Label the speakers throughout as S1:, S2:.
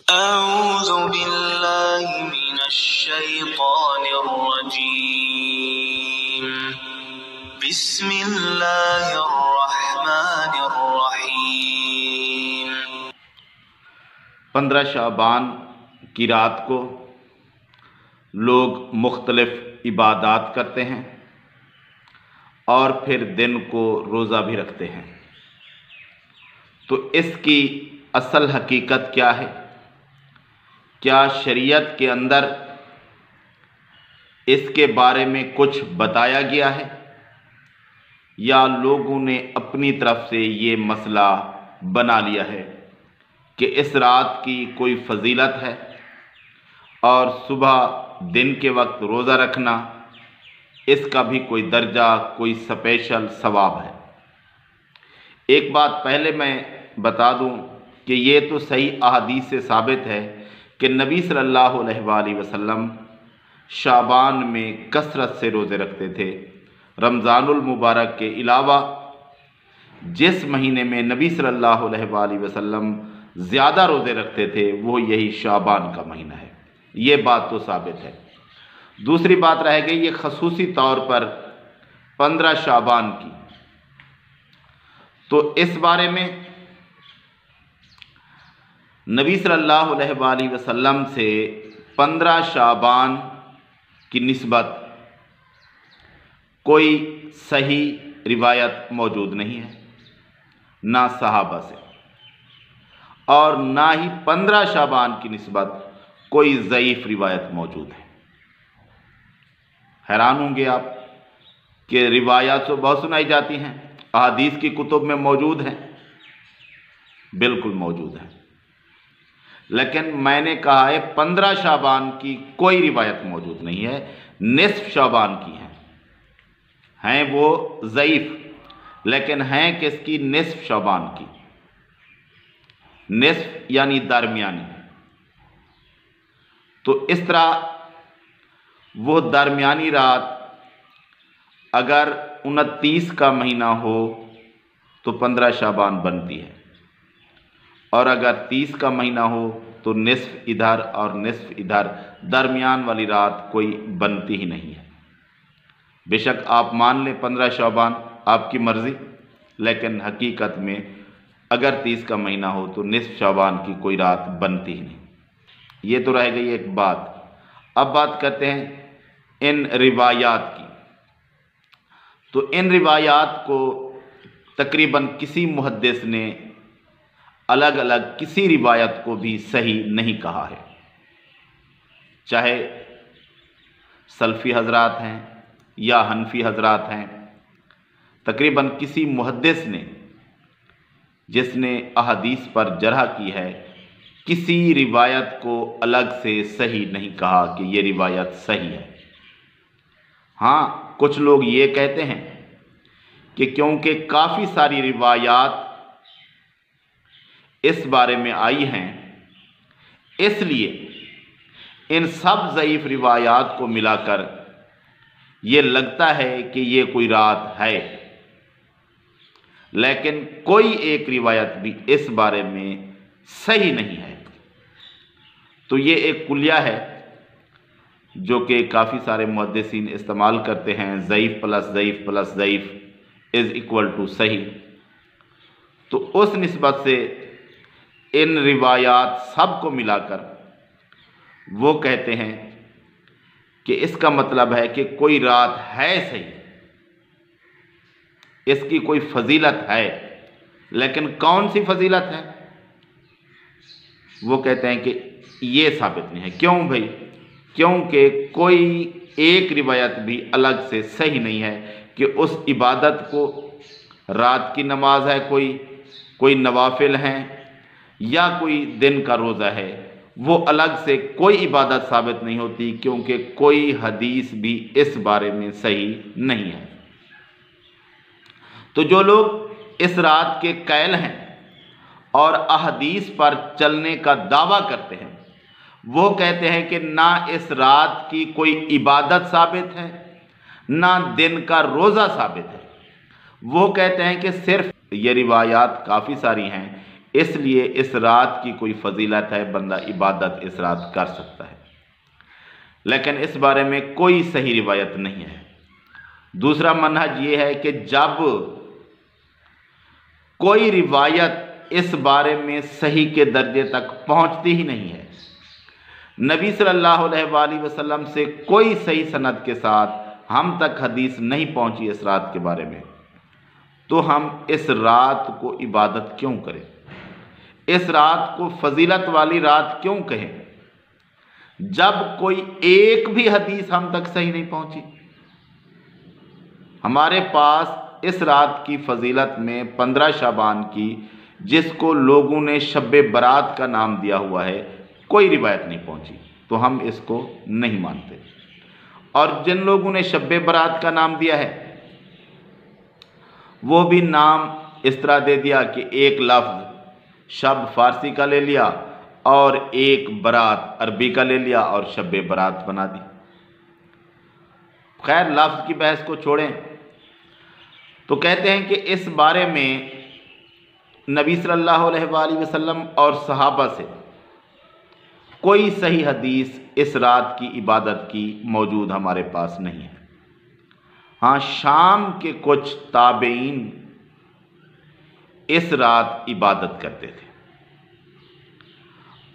S1: अऊज़ु बिल्लाहि मिनश्शैतानिर्रजीम। बिस्मिल्लाहिर्रहमानिर्रहीम।
S2: 15 शाबान की रात को लोग मुख्तलिफ इबादात करते हैं और फिर दिन को रोज़ा भी रखते हैं। तो इसकी असल हकीकत क्या है? क्या शरीयत के अंदर इसके बारे में कुछ बताया गया है या लोगों ने अपनी तरफ से ये मसला बना लिया है कि इस रात की कोई फजीलत है और सुबह दिन के वक्त रोज़ा रखना इसका भी कोई दर्जा, कोई स्पेशल सवाब है? एक बात पहले मैं बता दूं कि ये तो सही अहादीस से साबित है कि नबी सल्लल्लाहु अलैहि वसल्लम शाबान में कसरत से रोज़े रखते थे। रमज़ानुल मुबारक के अलावा जिस महीने में नबी सल्लल्लाहु अलैहि वसल्लम ज़्यादा रोज़े रखते थे वो यही शाबान का महीना है। ये बात तो साबित है। दूसरी बात रह गई ये खसूसी तौर पर 15 शाबान की। तो इस बारे में नबी सल्लल्लाहु अलैहि वसल्लम से 15 शाबान की निस्बत कोई सही रिवायत मौजूद नहीं है, ना सहाबा से, और ना ही 15 शाबान की निस्बत कोई ज़ईफ़ रिवायत मौजूद है। हैरान होंगे आप कि रिवायत तो बहुत सुनाई जाती हैं, अहादीस की कुतुब में मौजूद हैं, बिल्कुल मौजूद हैं, लेकिन मैंने कहा है 15 शाबान की कोई रिवायत मौजूद नहीं है। निस्फ शाबान की हैं वो ज़ईफ़, लेकिन हैं किसकी? निस्फ शाबान की। निस्फ यानी दरमियानी। तो इस तरह वो दरमियानी रात अगर 29 का महीना हो तो 15 शाबान बनती है, और अगर 30 का महीना हो तो निस्फ इधर और निस्फ इधर, दरमियान वाली रात कोई बनती ही नहीं है। बेशक आप मान लें 15 शाबान, आपकी मर्ज़ी, लेकिन हकीकत में अगर 30 का महीना हो तो निस्फ शाबान की कोई रात बनती ही नहीं। ये तो रह गई एक बात। अब बात करते हैं इन रिवायात की। तो इन रिवायात को तकरीबन किसी मुहद्दिस ने अलग अलग किसी रिवायत को भी सही नहीं कहा है, चाहे सल्फ़ी हजरात हैं या हनफी हजरात हैं। तकरीबन किसी मुहद्दिस ने जिसने अहादीस पर जरह की है, किसी रिवायत को अलग से सही नहीं कहा कि ये रिवायत सही है। हाँ, कुछ लोग ये कहते हैं कि क्योंकि काफ़ी सारी रिवायात इस बारे में आई हैं, इसलिए इन सब ज़ईफ़ रिवायात को मिलाकर ये लगता है कि ये कोई रात है, लेकिन कोई एक रिवायत भी इस बारे में सही नहीं है। तो ये एक कुलिया है जो कि काफ़ी सारे मुहद्दिसीन इस्तेमाल करते हैं, ज़ईफ़ प्लस ज़ईफ़ प्लस ज़ईफ़ इज़ इक्वल टू सही। तो उस निस्बत से इन रिवायात सब को मिलाकर वो कहते हैं कि इसका मतलब है कि कोई रात है सही, इसकी कोई फजीलत है, लेकिन कौन सी फजीलत है वो कहते हैं कि ये साबित नहीं है। क्यों भाई? क्योंकि कोई एक रिवायत भी अलग से सही नहीं है कि उस इबादत को, रात की नमाज है, कोई नवाफिल हैं या कोई दिन का रोज़ा है, वो अलग से कोई इबादत साबित नहीं होती, क्योंकि कोई हदीस भी इस बारे में सही नहीं है। तो जो लोग इस रात के कैल हैं और अहदीस पर चलने का दावा करते हैं, वो कहते हैं कि ना इस रात की कोई इबादत साबित है, ना दिन का रोज़ा साबित है। वो कहते हैं कि सिर्फ ये रिवायात काफ़ी सारी हैं, इसलिए इस रात की कोई फजीलत है, बंदा इबादत इस रात कर सकता है, लेकिन इस बारे में कोई सही रिवायत नहीं है। दूसरा मनहज ये है कि जब कोई रिवायत इस बारे में सही के दर्जे तक पहुंचती ही नहीं है, नबी सल्लल्लाहु अलैहि वसल्लम से कोई सही सनद के साथ हम तक हदीस नहीं पहुंची इस रात के बारे में, तो हम इस रात को इबादत क्यों करें, इस रात को फजीलत वाली रात क्यों कहें, जब कोई एक भी हदीस हम तक सही नहीं पहुंची। हमारे पास इस रात की फजीलत में 15 शाबान की, जिसको लोगों ने शब्बे बरात का नाम दिया हुआ है, कोई रिवायत नहीं पहुंची, तो हम इसको नहीं मानते। और जिन लोगों ने शब्बे बरात का नाम दिया है, वो भी नाम इस तरह दे दिया कि एक लफ्ज़ शब फारसी का ले लिया और एक बरात अरबी का ले लिया और शब्बे बरात बना दी। खैर, लफ्ज़ की बहस को छोड़ें, तो कहते हैं कि इस बारे में नबी सल्लल्लाहु अलैहि वसल्लम और सहाबा से कोई सही हदीस इस रात की इबादत की मौजूद हमारे पास नहीं है। हाँ, शाम के कुछ ताबईन इस रात इबादत करते थे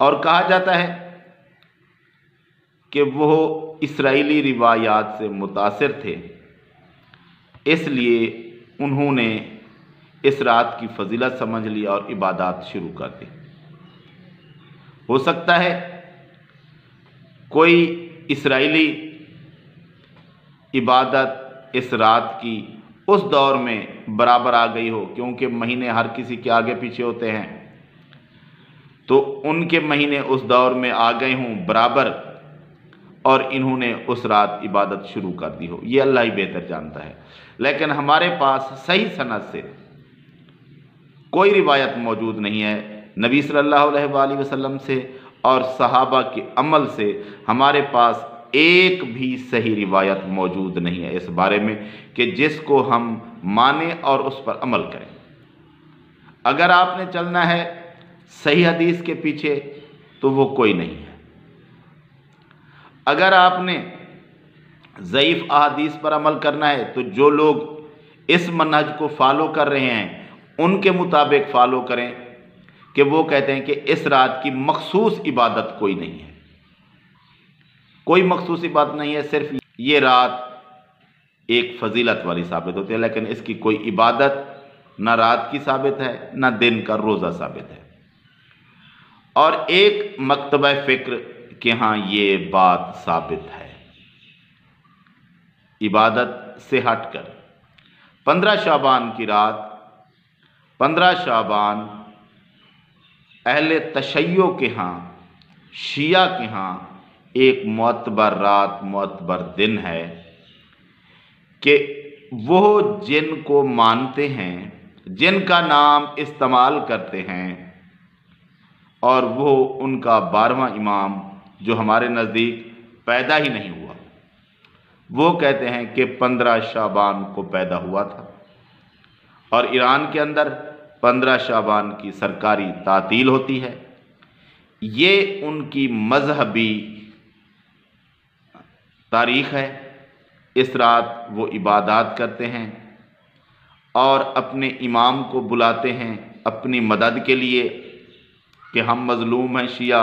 S2: और कहा जाता है कि वो इसराइली रिवायात से मुतासिर थे, इसलिए उन्होंने इस रात की फजीलत समझ ली और इबादत शुरू कर दी। हो सकता है कोई इसराइली इबादत इस रात की उस दौर में बराबर आ गई हो, क्योंकि महीने हर किसी के आगे पीछे होते हैं, तो उनके महीने उस दौर में आ गए हों बराबर और इन्होंने उस रात इबादत शुरू कर दी हो, ये अल्लाह ही बेहतर जानता है। लेकिन हमारे पास सही सनद से कोई रिवायत मौजूद नहीं है नबी सल्लल्लाहु अलैहि वसल्लम से और सहाबा के अमल से, हमारे पास एक भी सही रिवायत मौजूद नहीं है इस बारे में कि जिसको हम माने और उस पर अमल करें। अगर आपने चलना है सही हदीस के पीछे तो वो कोई नहीं है। अगर आपने ज़ईफ़ अहादीस पर अमल करना है तो जो लोग इस मनहज को फॉलो कर रहे हैं उनके मुताबिक फ़ॉलो करें कि वो कहते हैं कि इस रात की मखसूस इबादत कोई नहीं है, कोई मखसूस इबादत नहीं है, सिर्फ ये रात एक फजीलत वाली साबित होती है, लेकिन इसकी कोई इबादत ना रात की साबित है ना दिन का रोज़ा साबित है। और एक मकतबा फ़िक्र कि हाँ ये बात साबित है, इबादत से हटकर 15 शाबान की रात, 15 शाबान अहले तशय्यो के यहाँ, शिया के यहाँ एक मोतबर रात, मोतबर दिन है कि वो जिनको मानते हैं, जिनका नाम इस्तेमाल करते हैं, और वो उनका 12वां इमाम जो हमारे नज़दीक पैदा ही नहीं हुआ, वो कहते हैं कि 15 शाबान को पैदा हुआ था। और ईरान के अंदर 15 शाबान की सरकारी तातील होती है। ये उनकी मजहबी तारीख़ है। इस रात वो इबादत करते हैं और अपने इमाम को बुलाते हैं अपनी मदद के लिए कि हम मज़लूम हैं, शिया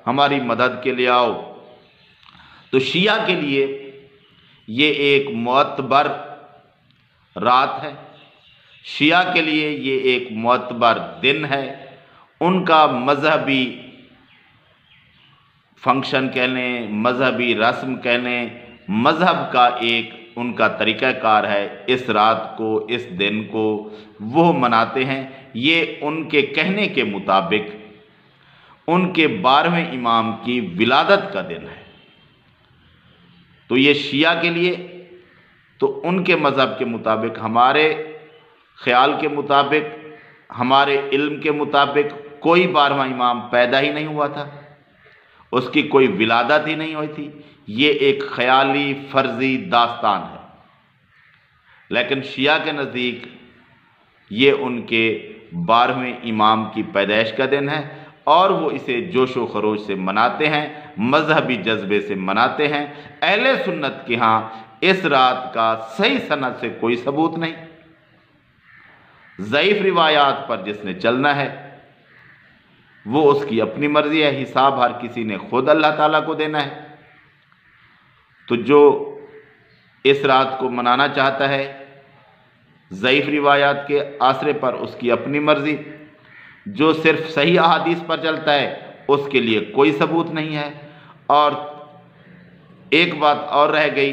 S2: हमारी मदद के लिए आओ। तो शिया के लिए ये एक मोतबर रात है, शिया के लिए ये एक मोतबर दिन है। उनका मजहबी फंक्शन कह लें, मजहबी रस्म कह लें, मजहब का एक उनका तरीक़ाकार है। इस रात को, इस दिन को वो मनाते हैं। ये उनके कहने के मुताबिक उनके 12वें इमाम की विलादत का दिन है। तो ये शिया के लिए, तो उनके मज़हब के मुताबिक, हमारे ख़्याल के मुताबिक, हमारे इल्म के मुताबिक कोई 12वां इमाम पैदा ही नहीं हुआ था, उसकी कोई विलादत ही नहीं हुई थी। ये एक ख़याली फ़र्ज़ी दास्तान है। लेकिन शिया के नज़दीक ये उनके 12वें इमाम की पैदाइश का दिन है और वो इसे जोश व खरोश से मनाते हैं, मजहबी जज्बे से मनाते हैं। अहले सुन्नत के यहाँ इस रात का सही सनद से कोई सबूत नहीं। ज़ईफ़ रिवायात पर जिसने चलना है वो उसकी अपनी मर्जी है, हिसाब हर किसी ने खुद अल्लाह ताला को देना है। तो जो इस रात को मनाना चाहता है ज़ईफ़ रिवायात के आसरे पर, उसकी अपनी मर्जी। जो सिर्फ सही अहादीस पर चलता है उसके लिए कोई सबूत नहीं है। और एक बात और रह गई,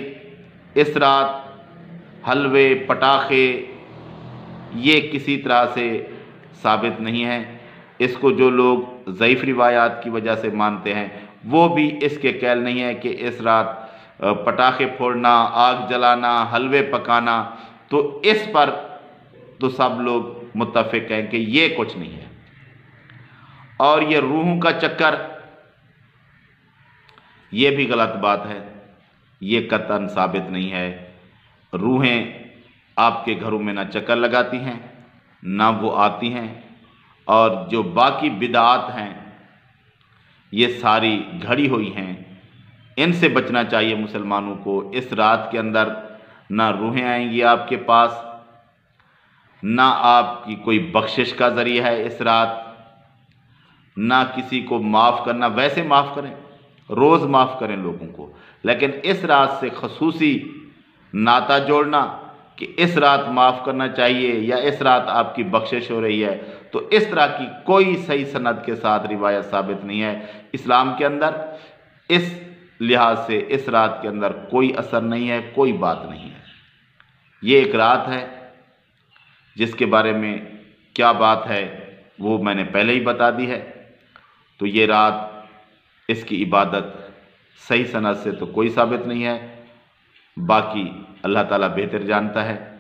S2: इस रात हलवे पटाखे ये किसी तरह से साबित नहीं है। इसको जो लोग ज़ईफ़ रिवायात की वजह से मानते हैं वो भी इसके कैल नहीं है कि इस रात पटाखे फोड़ना, आग जलाना, हलवे पकाना, तो इस पर तो सब लोग मुत्तफ़िक हैं कि ये कुछ नहीं है। और ये रूहों का चक्कर, ये भी गलत बात है, ये कतन साबित नहीं है। रूहें आपके घरों में ना चक्कर लगाती हैं ना वो आती हैं। और जो बाकी बिदात हैं ये सारी घड़ी हुई हैं, इनसे बचना चाहिए मुसलमानों को। इस रात के अंदर ना रूहें आएंगी आपके पास, ना आपकी कोई बख्शिश का ज़रिया है इस रात, ना किसी को माफ़ करना। वैसे माफ़ करें, रोज़ माफ़ करें लोगों को, लेकिन इस रात से खसूसी नाता जोड़ना कि इस रात माफ़ करना चाहिए या इस रात आपकी बख्शिश हो रही है, तो इस तरह की कोई सही सनद के साथ रिवायत साबित नहीं है इस्लाम के अंदर। इस लिहाज से इस रात के अंदर कोई असर नहीं है, कोई बात नहीं है। ये एक रात है जिसके बारे में क्या बात है वो मैंने पहले ही बता दी है। तो ये रात, इसकी इबादत सही सनद से तो कोई साबित नहीं है, बाकी अल्लाह ताला बेहतर जानता है।